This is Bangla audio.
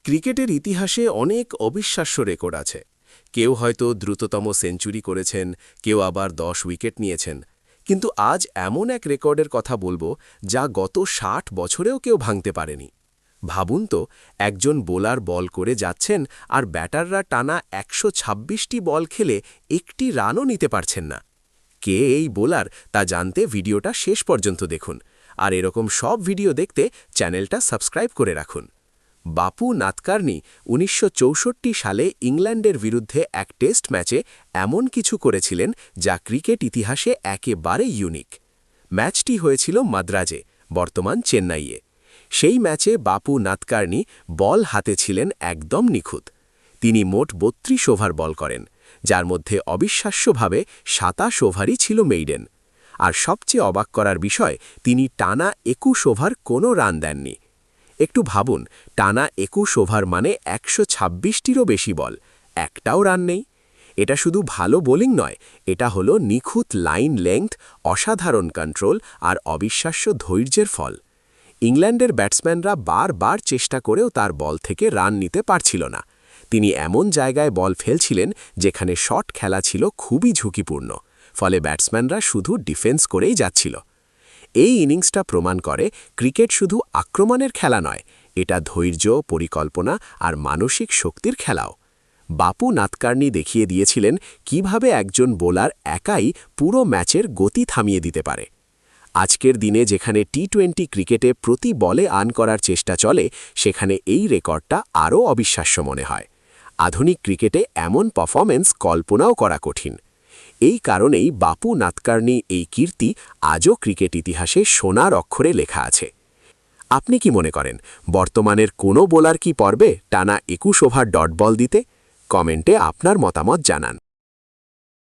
ক্রিকেটের ইতিহাসে অনেক অবিশ্বাস্য রেকর্ড আছে। কেউ হয়তো দ্রুততম সেঞ্চুরি করেছেন, কেউ আবার 10 উইকেট নিয়েছেন। কিন্তু আজ এমন এক রেকর্ডের কথা বলবো যা গত 60 বছরেও কেউ ভাঙতে পারেনি। ভাবুন তো, একজন বোলার বল করে যাচ্ছেন আর ব্যাটাররা টানা 126টি বল খেলে একটি রানও নিতে পারছেন না। কে এই বোলার তা জানতে ভিডিওটা শেষ পর্যন্ত দেখুন, আর এরকম সব ভিডিও দেখতে চ্যানেলটা সাবস্ক্রাইব করে রাখুন। বাপু নাদকার্নি 1964 সালে ইংল্যান্ডের বিরুদ্ধে এক টেস্ট ম্যাচে এমন কিছু করেছিলেন যা ক্রিকেট ইতিহাসে একেবারে ইউনিক। ম্যাচটি হয়েছিল মাদ্রাজে, বর্তমান চেন্নাইয়ে। সেই ম্যাচে বাপু নাদকার্নি বল হাতে ছিলেন একদম নিখুঁত। তিনি মোট 32 ওভার বল করেন, যার মধ্যে অবিশ্বাস্যভাবে 27 ওভারই ছিল মেইডেন। আর সবচেয়ে অবাক করার বিষয়, তিনি টানা 21 ওভার কোনো রান দেননি। একটু ভাবুন, টানা 21 ওভার মানে 126টিরও বেশি বল, একটাও রান নেই। এটা শুধু ভালো বোলিং নয়, এটা হলো নিখুঁত লাইন লেংথ, অসাধারণ কন্ট্রোল আর অবিশ্বাস্য ধৈর্যের ফল। ইংল্যান্ডের ব্যাটসম্যানরা বারবার চেষ্টা করেও তার বল থেকে রান নিতে পারছিল না। তিনি এমন জায়গায় বল ফেলছিলেন যেখানে শট খেলা ছিল খুবই ঝুঁকিপূর্ণ, ফলে ব্যাটসম্যানরা শুধু ডিফেন্স করেই যাচ্ছিল। এই ইনিংসটা প্রমাণ করে ক্রিকেট শুধু আক্রমণের খেলা নয়, এটা ধৈর্য, পরিকল্পনা আর মানসিক শক্তির খেলাও। বাপু নাদকার্নি দেখিয়ে দিয়েছিলেন কিভাবে একজন বোলার একাই পুরো ম্যাচের গতি থামিয়ে দিতে পারে। আজকের দিনে যেখানে টি-20 ক্রিকেটে প্রতি বলে রান করার চেষ্টা চলে, সেখানে এই রেকর্ডটা আরও অবিশ্বাস্য মনে হয়। আধুনিক ক্রিকেটে এমন পারফরম্যান্স কল্পনাও করা কঠিন। এই কারণেই বাপু নাদকার্নি এই কীর্তি আজও ক্রিকেট ইতিহাসে সোনার অক্ষরে লেখা আছে। আপনি কি মনে করেন, বর্তমানের কোনো বোলার কি পারবে টানা 21 ওভার ডট বল দিতে? কমেন্টে আপনার মতামত জানান।